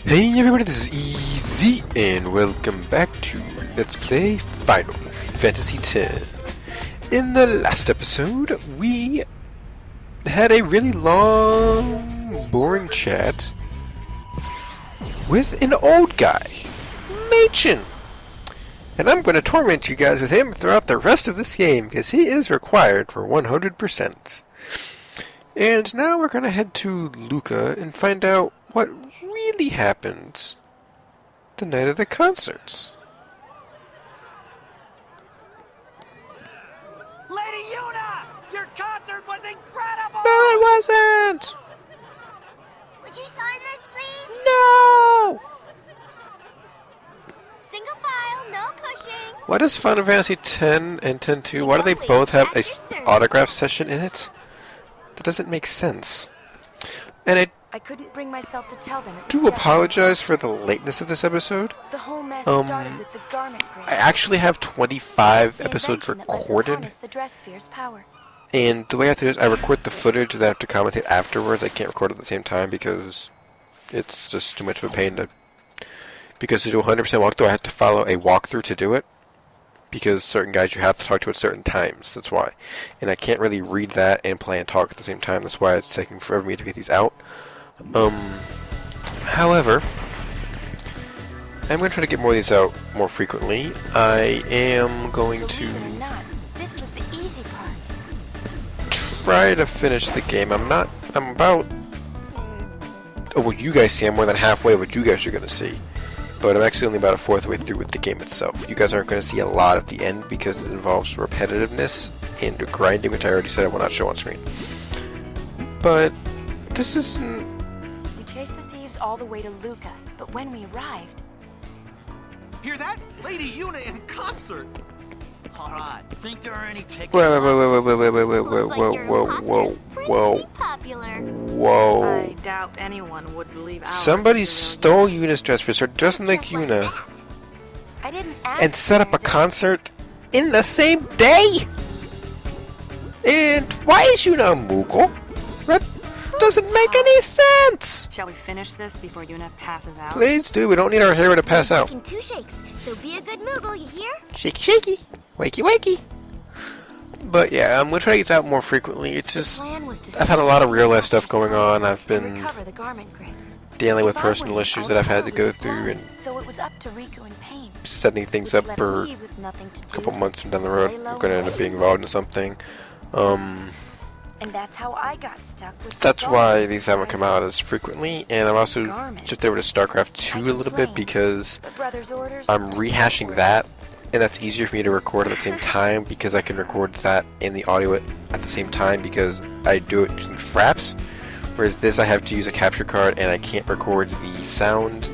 Hey everybody, this is Easy, and welcome back to Let's Play Final Fantasy X. In the last episode, we had a really long, boring chat with an old guy, Machen. And I'm going to torment you guys with him throughout the rest of this game, because he is required for 100%. And now we're going to head to Luca and find out what really happened the night of the concerts. Lady Yuna! Your concert was incredible! No, it wasn't! Would you sign this, please? No! Single file, no pushing. Why does Final Fantasy X and X-2, why do they both have a autograph session in it? That doesn't make sense. And I couldn't bring myself to tell them. do apologize for the lateness of this episode. The whole mess started with the garment grid. I actually have 25 It's the episodes invention that lets us recorded. harness the dress sphere's power. And the way I have to do is I record the footage and then I have to commentate afterwards. I can't record at the same time because it's just too much of a pain to... Because to do 100% walkthrough, I have to follow a walkthrough to do it. Because certain guys you have to talk to at certain times. That's why. And I can't really read that and play and talk at the same time. That's why it's taking forever for me to get these out. However, I'm going to try to get more of these out more frequently. I am going Believe to... it or not, this was the easy part. try to finish the game. I'm about... of what you guys see, I'm more than halfway of what you guys are going to see. But I'm actually only about a fourth way through with the game itself. You guys aren't going to see a lot at the end because it involves repetitiveness and grinding, which I already said I will not show on screen. But this isn't... We chased the thieves all the way to Luca, but when we arrived... Hear that? Lady Yuna in concert! Alright, think there are any tickets? Whoa, Looks like your imposter's pretty popular. Whoa. I doubt anyone would believe ours. Somebody is the real stole Yuna's dress for her, dressing like Just like Yuna, that. I didn't ask and set to up a wear this. concert in the same day? And why is Yuna a Moogle? That doesn't make any sense! Shall we finish this before Yuna passes out? Please do, we don't need our hero to pass out. Taking 2 shakes, so be a good Moogle, you hear? Shaky shaky, wakey wakey. But yeah, I'm gonna try to get this out more frequently. It's just, Plan was to I've had a lot of save real life the stuff going on. I've and been recover the garment grid. dealing with If I personal wouldn't, issues I that I've had to would go totally through and blind. So it was up to Riku and Pain, setting things which up left for me with nothing to a do. couple months from down the road. Lay I'm low gonna and end up wait. being involved in something. And that's how I got stuck with the That's why garment these haven't come out as frequently, and I'm also Garment. shifted over to StarCraft I 2 a little bit complained, because but brother's orders I'm are rehashing still that, orders. and that's easier for me to record at the same time because I can record that and the audio at the same time because I do it using Fraps, whereas this I have to use a capture card and I can't record the sound,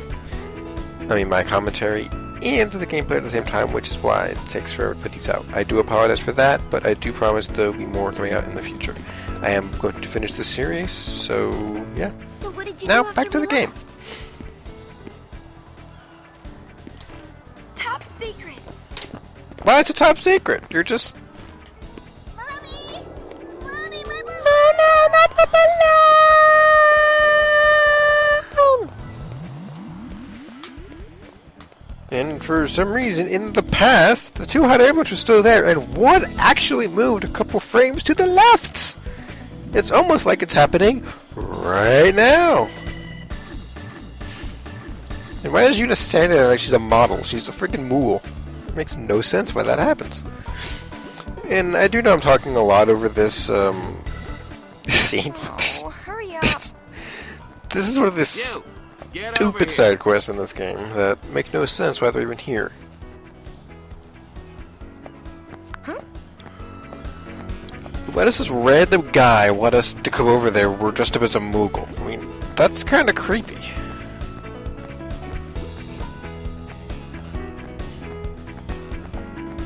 my commentary, and the gameplay at the same time, which is why it takes forever to put these out. I do apologize for that, but I do promise there will be more coming out in the future. I am going to finish this series, so yeah. So what did you Now, do back after to the we game. left? Top secret. Why is it top secret? You're just... Mommy! Mommy, my balloon! Oh no, not the balloon! And for some reason, in the past, the 2 hot air balloons were still there, and one actually moved a couple frames to the left! It's almost like it's happening right now! And why is Yuna standing there like she's a model? She's a freaking Moogle. It makes no sense why that happens. And I do know I'm talking a lot over this, scene. Oh, hurry up. This is one of the stupid side quests in this game that make no sense why they're even here. Huh? Why does this random guy want us to come over there? We're dressed up as a Moogle. I mean, that's kind of creepy.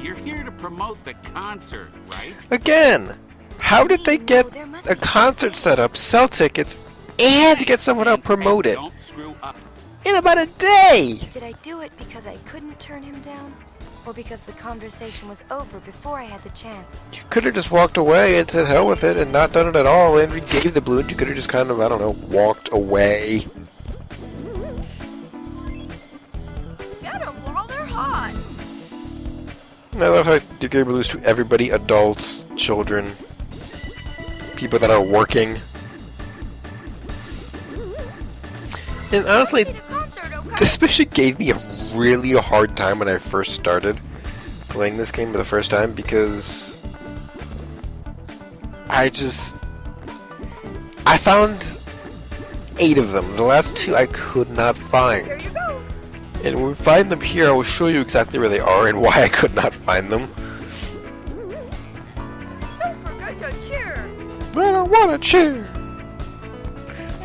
You're here to promote the concert, right? Again, how did they get There must a be concert something. set up, sell tickets, and get someone out promoted Don't screw up. in about a day? Did I do it because I couldn't turn him down? Or because the conversation was over before I had the chance? You could have just walked away and said hell with it and not done it at all and gave the balloon. You could have just kind of, I don't know, walked away. And I love how you gave lose to everybody, adults, children, people that are working. And honestly, this mission gave me a really hard time when I first started playing this game for the first time because I found 8 of them. The last 2 I could not find. And when we find them here, I will show you exactly where they are and why I could not find them. Don't forget to cheer. But I wanna cheer.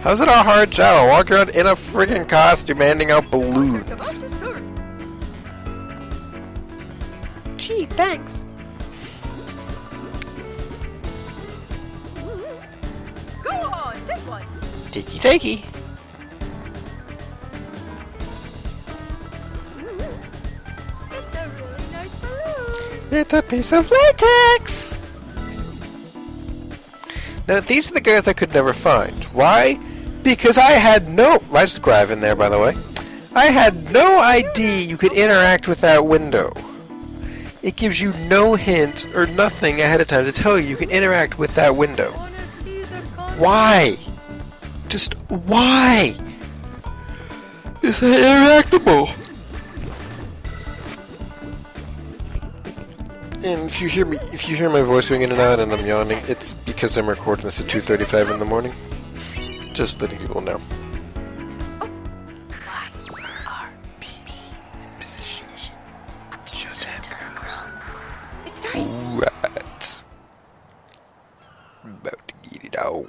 How's it a hard job? I walk around in a friggin' costume handing out balloons. Gee, thanks. Go on, take one. Takey takey. It's a really nice balloon. It's a piece of latex. Now these are the guys I could never find. Why? Because I had no... Why's Grav in there, by the way? I had no idea you could interact with that window. It gives you no hint or nothing ahead of time to tell you can interact with that window. Why? Just why? Is that interactable? And if you hear my voice going in and out and I'm yawning, it's because I'm recording this at 2:35 in the morning. Just letting people know. It's starting. Right. About to get it out.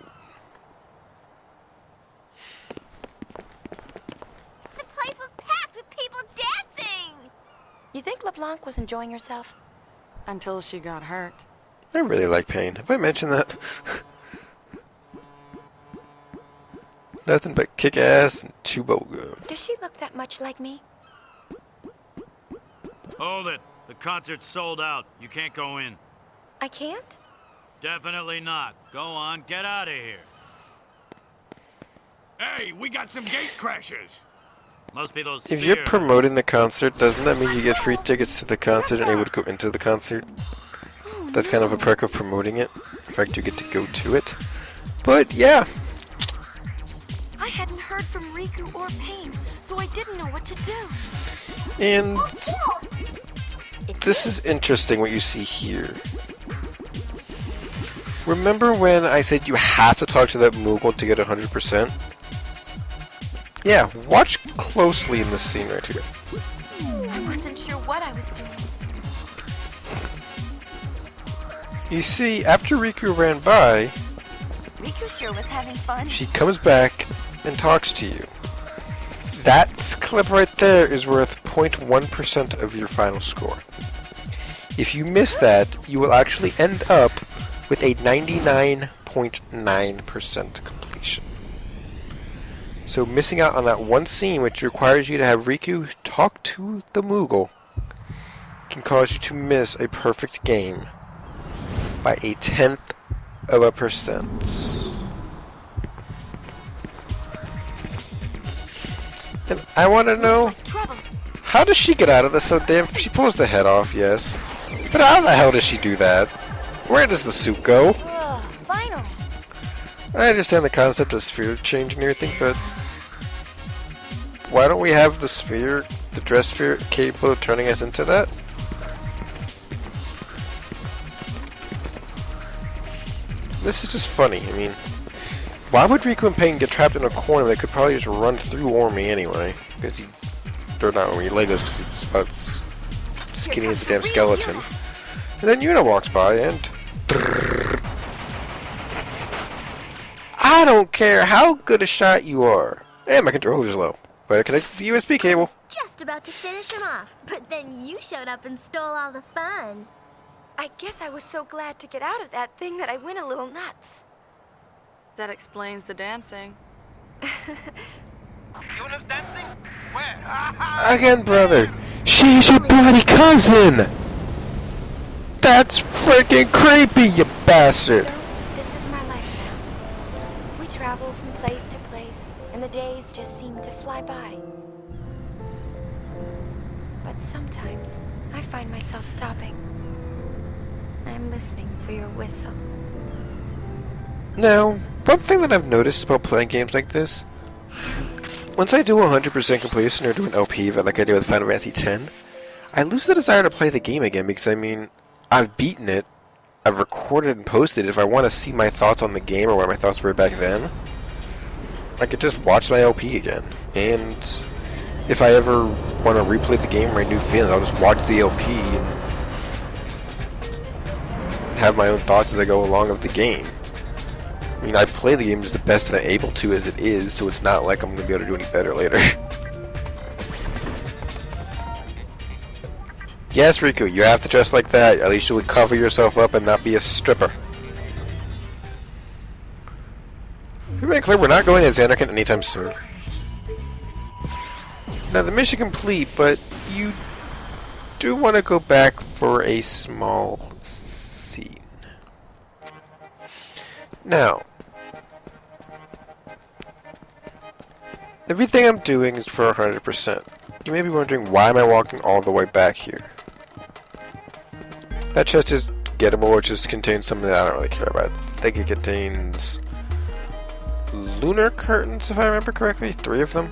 The place was packed with people dancing! You think LeBlanc was enjoying herself? Until she got hurt. I really like Pain. Have I mentioned that? Nothing but kick-ass and Chewbacca. Does she look that much like me? Hold it. The concert's sold out. You can't go in. I can't? Definitely not. Go on, get out of here. Hey, we got some gate crashers. Must be those If you're spheres. promoting the concert, doesn't that mean you get free tickets to the concert and able to go into the concert? That's kind of a perk of promoting it. In fact, you get to go to it. But yeah. I hadn't heard from Riku or Pain, so I didn't know what to do. And It's this is interesting what you see here. Remember when I said you have to talk to that Moogle to get 100%? Yeah, watch closely in this scene right here. I wasn't sure what I was doing. You see, after Riku ran by, Riku sure was having fun. she comes back and talks to you. That clip right there is worth 0.1% of your final score. If you miss that, you will actually end up with a 99.9% completion. So missing out on that one scene, which requires you to have Riku talk to the Moogle, can cause you to miss a perfect game by 0.1%. And I want to know, Like trouble. how does she get out of this so damn... She pulls the head off, yes. But how the hell does she do that? Where does the suit go? Ugh, finally. I understand the concept of sphere changing and everything, but... why don't we have the sphere, the dress sphere, capable of turning us into that? This is just funny, I mean... why would Riku and Pain get trapped in a corner? They could probably just run through Ormy anyway. Because he... or not Ormy, Legos, because he's about as skinny as a damn skeleton. And then Yuna walks by and... I don't care how good a shot you are. And my controller's low. But it connects to the USB cable. Just about to finish him off, but then you showed up and stole all the fun. I guess I was so glad to get out of that thing that I went a little nuts. That explains the dancing. Yuna's dancing? Where? Again, brother. She's your bloody cousin! That's freaking creepy, you bastard! So, this is my life now. We travel from place to place, and the days just seem to fly by. but sometimes I find myself stopping. I'm listening for your whistle. Now, one thing that I've noticed about playing games like this, once I do 100% completion or do an LP, like I do with Final Fantasy X, I lose the desire to play the game again because, I mean, I've beaten it, I've recorded and posted it. If I want to see my thoughts on the game or what my thoughts were back then, I could just watch my LP again. And if I ever want to replay the game or a new feeling, I'll just watch the LP and have my own thoughts as I go along of the game. I mean, I play the game as the best that I'm able to as it is, so it's not like I'm going to be able to do any better later. Yes, Riku, you have to dress like that. At least you would cover yourself up and not be a stripper. We're making clear we're not going as Anakin anytime soon. Now, the mission complete, but you do want to go back for a small scene. Now, everything I'm doing is for 100%. You may be wondering, why am I walking all the way back here? That chest is gettable, which just contains something that I don't really care about. I think it contains lunar curtains, if I remember correctly, 3 of them.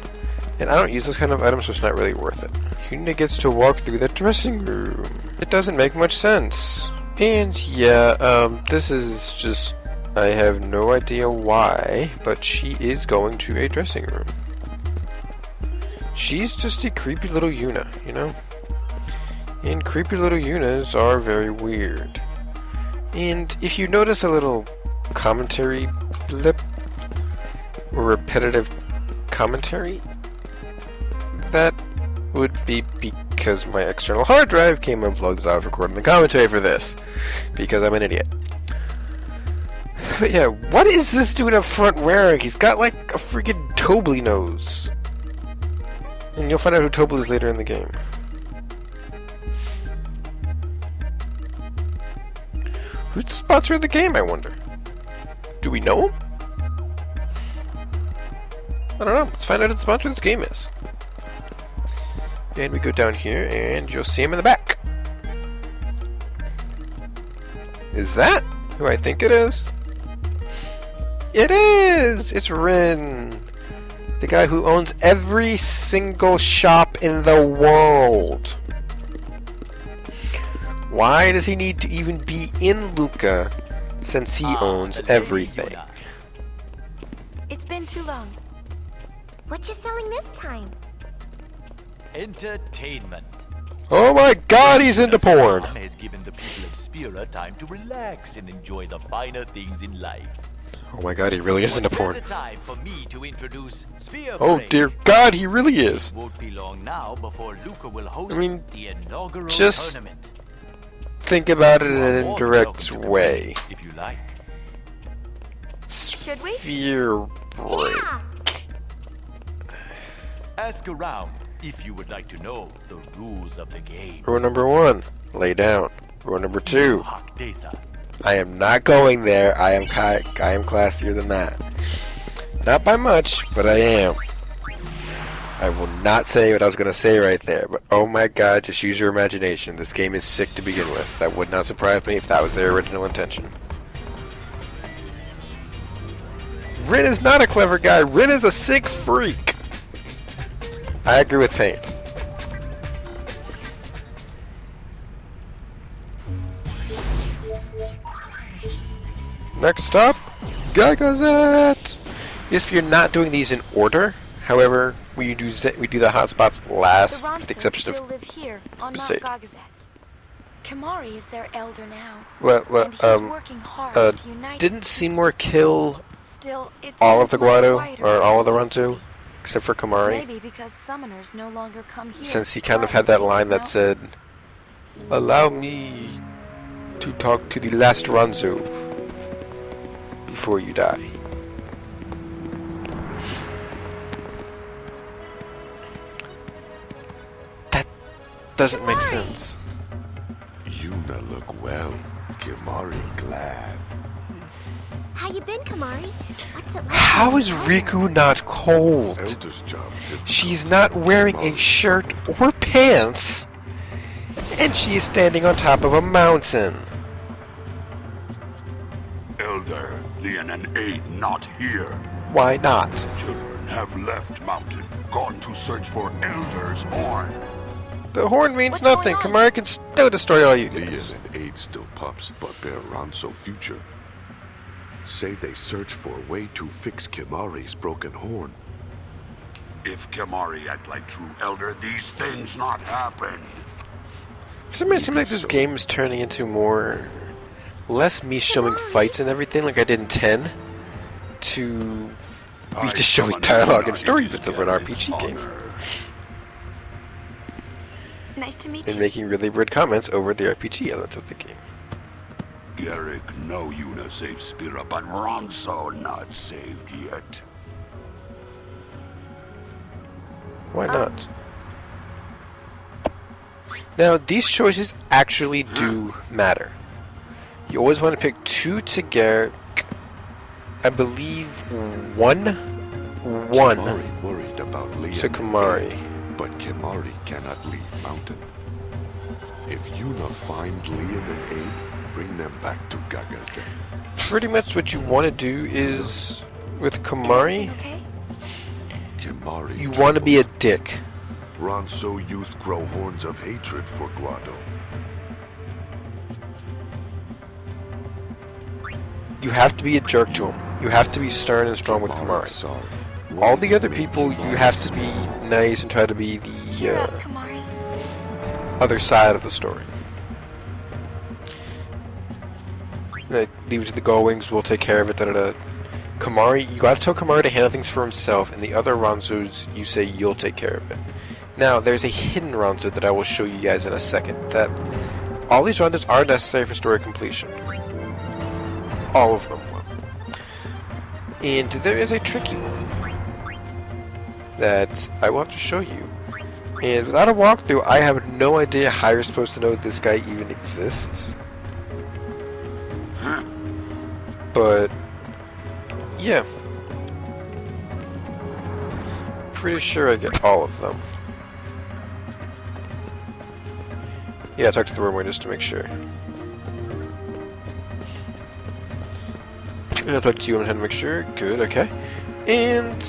And I don't use those kind of items, so it's not really worth it. Yuna gets to walk through the dressing room. It doesn't make much sense. And yeah, this is just, I have no idea why, but she is going to a dressing room. She's just a creepy little Yuna, you know? And creepy little Yunas are very weird. And if you notice a little commentary blip, or repetitive commentary, that would be because my external hard drive came unplugged as I was recording the commentary for this. Because I'm an idiot. But yeah, what is this dude up front wearing? He's got like a freaking Tobly nose. And you'll find out who Tobly is later in the game. Who's the sponsor of the game, I wonder? Do we know him? I don't know. Let's find out who the sponsor of this game is. And we go down here, and you'll see him in the back. Is that who I think it is? It is! It's Rin. The guy who owns every single shop in the world. Why does he need to even be in Luca, since he owns everything? It's been too long. What you selling this time? Entertainment. Oh my god, he's into porn! Has given the people of Spira time to relax and enjoy the finer things in life. Oh my god, he really is into porn. Time for me to introduce Sphere Oh Parade. dear god, he really is! Won't be long now before Luca will host the inaugural just tournament. think about it in You are an more indirect than welcome to way. play, if you like. Should we? Sphere break. Yeah! Ask around if you would like to know the rules of the game. Rule number 1, lay down. Rule number 2, Hakdesa. I am not going there. I am classier than that. Not by much, but I am. I will not say what I was going to say right there, but oh my god, just use your imagination. This game is sick to begin with. That would not surprise me if that was their original intention. Rin is not a clever guy. Rin is a sick freak. I agree with Pain. Next stop, Gagazet. If you're not doing these in order, however, we do the hotspots last, The with the Ronsos exception still of live here on Mount Zed. Gagazet. Kamari is their elder now. well, and he's working hard to unite didn't us. Seymour kill Still, it all of seems the much Guado quieter or than all it of the used to Runtu, be. except for Kamari, Maybe because summoners no longer come here. since he kind of or had that seek line them that out. said, "Allow me to talk to the last Ranzu before you die." That doesn't make sense. Yuna look well. Kimari glad. How you been, Kamari? What's it like? How is Riku not cold? Elder's job. She's not wearing a shirt or pants, and she is standing on top of a mountain. Elder, Leon and Aid not here. Why not? Children have left mountain, gone to search for Elder's horn. The horn means What's nothing. going on? Kamari can still destroy all you Leon guys. and Aid still pups, but bear Ronso future. Say they search for a way to fix Kimari's broken horn. If Kimari act like true Elder, these things not happen. For some reason, it seems like this game is turning into less me showing fights and everything like I did in 10, to me just showing dialogue and story bits of an RPG game. Nice to meet And you. making really weird comments over the RPG elements of the game. Garrick, no Yuna saved Spira, but Ronso not saved yet. Why not? Now, these choices actually do matter. You always want to pick two to Garrick. I believe one Kimari worried about Leon to and Kamari. Aid, but Kimari cannot leave mountain. If Yuna find Leon and Aid, bring them back to Gagaze. Pretty much what you want to do is, with Kamari, Okay? Kimari you want to be a trembles. dick. Ronso youth grow horns of hatred for Guado. You have to be a jerk to him. You have to be stern and strong with Kamari. Sorry. All the other people, you have to be nice and try to be Cheer the up, Kamari. other side of the story. Like, leave it to the Gullwings, we'll take care of it, da-da-da. Kamari, you gotta tell Kamari to handle things for himself, and the other Ronsos, you say you'll take care of it. Now, there's a hidden Ronso that I will show you guys in a second, that all these Ronsos are necessary for story completion. All of them will. And there is a tricky one that I will have to show you. And without a walkthrough, I have no idea how you're supposed to know this guy even exists. But, yeah. Pretty sure I get all of them. Yeah, talk to the wormwood just to make sure. I'll talk to you and make sure. Good, okay. And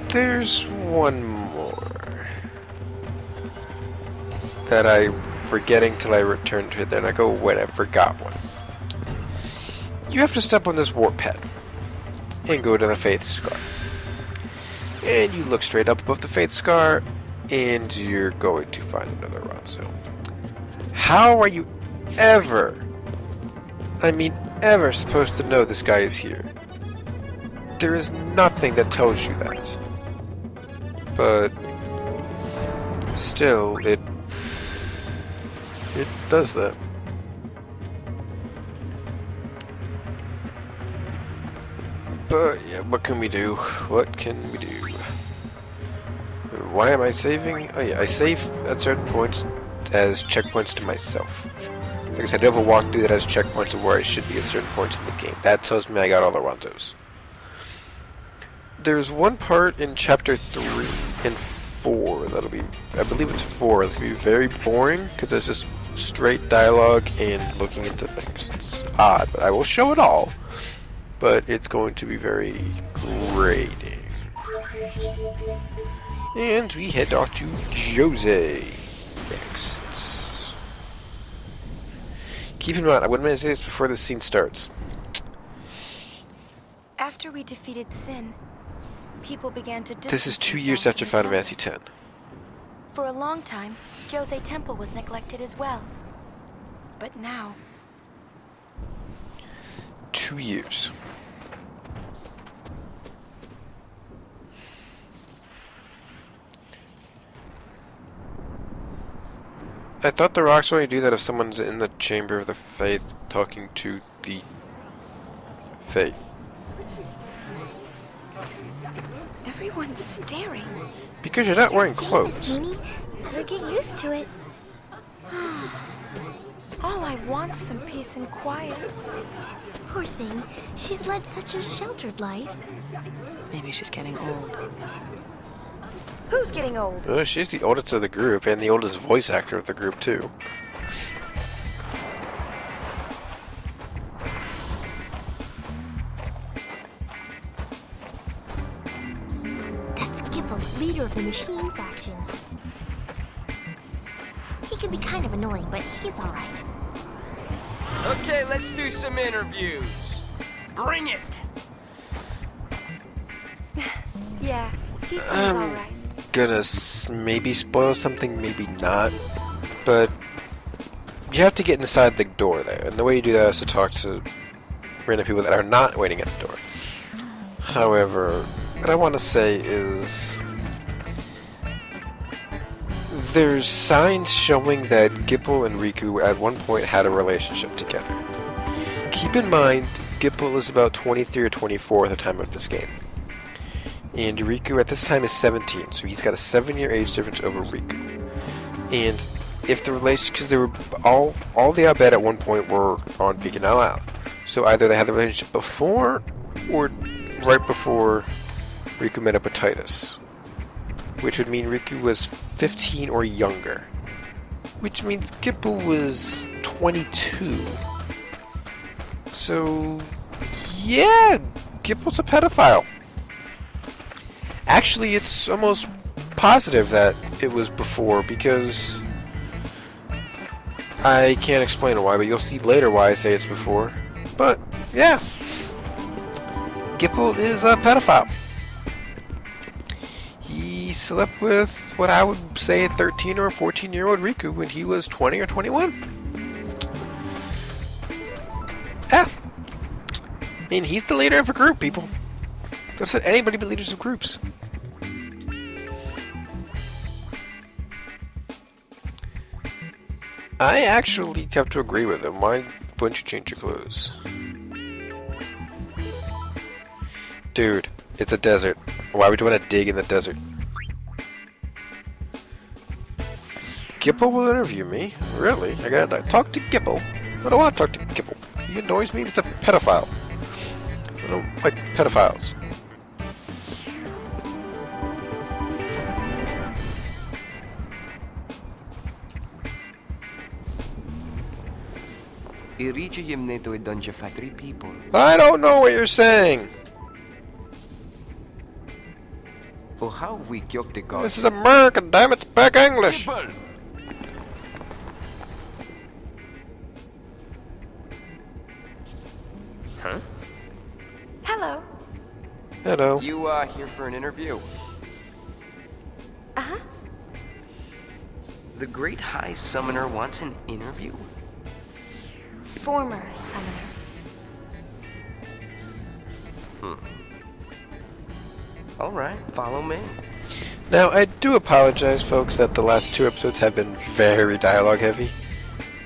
there's one more that I'm forgetting till I return to it there, and I go, wait, I forgot one. You have to step on this warp pad and go to the Faith Scar. And you look straight up above the Faith Scar, and you're going to find another Ronso. How are you ever, ever supposed to know this guy is here? There is nothing that tells you that. But still, it does that. But yeah, what can we do? What can we do? Why am I saving? Oh yeah, I save at certain points as checkpoints to myself. Like I said, I do have a walkthrough that has checkpoints of where I should be at certain points in the game. That tells me I got all the Ronsos. There's one part in chapter 3 and 4 that'll be, I believe it's 4, that'll be very boring because it's just straight dialogue and looking into things. It's odd, but I will show it all. But it's going to be very grating. And we head off to Jose next. Keep in mind, I wouldn't say this before the scene starts. After we defeated Sin, people began to This is distance 2 years themselves after from Final the Fantasy temples. X. For a long time, Jose Temple was neglected as well. But now, 2 years. I thought the rocks only do that if someone's in the Chamber of the Faith talking to the Faith. everyone's staring. Because you're not wearing Famous, clothes. Uni. Better get used to it. All I want's some peace and quiet. Poor thing. She's led such a sheltered life. Maybe she's getting old. Who's getting old? Oh, she's the oldest of the group and the oldest voice actor of the group, too. That's Gipple, leader of the machine faction. He can be kind of annoying, but he's alright. Okay, let's do some interviews. Bring it! Yeah, he seems alright. Gonna maybe spoil something, maybe not. But you have to get inside the door there. And the way you do that is to talk to random people that are not waiting at the door. However, what I want to say is there's signs showing that Gipple and Riku at one point had a relationship together. Keep in mind, Gipple is about 23 or 24 at the time of this game. And Riku at this time is 17, so he's got a 7-year age difference over Riku. And if the relation, because they were all the Abed at one point were on Beacon Out. So either they had the relationship before or right before Riku met up with Titus. Which would mean Riku was 15 or younger. Which means Gipple was 22. So, yeah, Gipple's a pedophile. Actually, it's almost positive that it was before, because I can't explain why, but you'll see later why I say it's before. But, yeah, Gipple is a pedophile. He slept with what I would say a 13 or 14-year-old Riku when he was 20 or 21. Yeah. I mean, he's the leader of a group, people. Don't let anybody be leaders of groups. I actually have to agree with him. Why wouldn't you change your clothes? Dude, it's a desert. Why would you want to dig in the desert? Gipple will interview me? Really? I gotta talk to Gipple? I don't want to talk to Gipple. He annoys me. He's a pedophile. I don't like pedophiles. I don't know what you're saying. This is American, damn it, speak English. Huh? Hello. Hello. You, here for an interview? Uh-huh. The Great High Summoner wants an interview? Former summoner. Alright, follow me. Now, I do apologize, folks, that the last 2 episodes have been very dialogue heavy.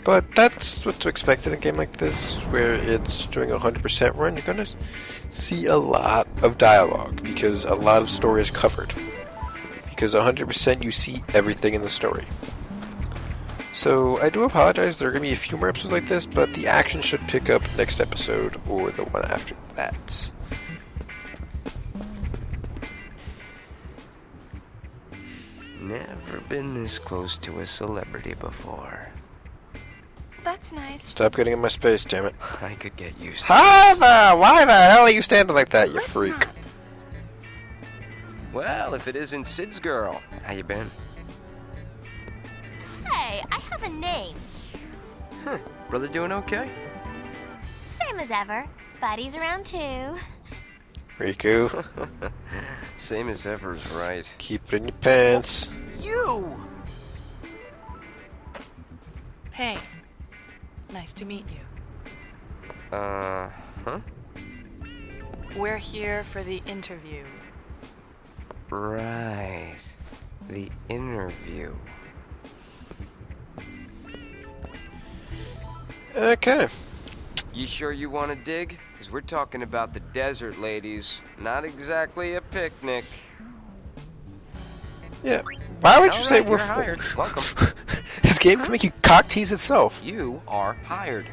But that's what to expect in a game like this, where it's doing a 100% run. You're going to see a lot of dialogue, because a lot of story is covered. Because 100% you see everything in the story. So, I do apologize, there are going to be a few more episodes like this, but the action should pick up next episode, or the one after that. Never been this close to a celebrity before. That's nice. Stop getting in my space, damn it. I could get used to Hi there! Why the hell are you standing like that, you Let's freak? not. Well, if it isn't Sid's girl. How you been? Hey, I have a name. Huh. Brother doing okay? Same as ever. Buddy's around too. Riku, Same as ever's right. keep it in your pants. You! Hey, nice to meet you. Huh? We're here for the interview. Right. The interview. Okay. You sure you want to dig? Because we're talking about the desert, ladies. Not exactly a picnic. Yeah. Why would you say Alright, we're you're hired. Welcome. This game can make you cock tease itself. You are hired.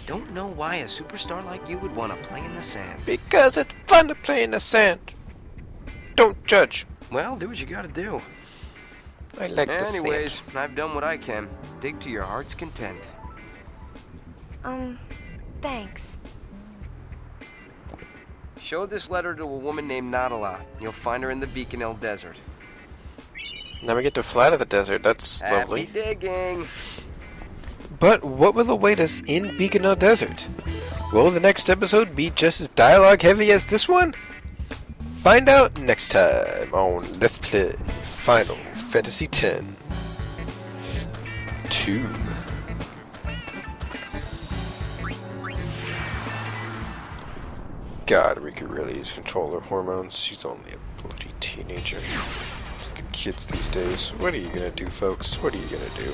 Don't know why a superstar like you would want to play in the sand. Because it's fun to play in the sand. Don't judge. Well, do what you gotta do. I like the sand. Anyways, I've done what I can. Dig to your heart's content. Thanks. Show this letter to a woman named Nadala. You'll find her in the Beaconhill Desert. Now we get to fly to the desert. That's lovely. Happy digging. But what will await us in Beaconhill Desert? Will the next episode be just as dialogue heavy as this one? Find out next time on Let's Play Final Fantasy X 2. God, we could really use controller hormones. She's only a bloody teenager. It's the kids these days. What are you gonna do, folks? What are you gonna do?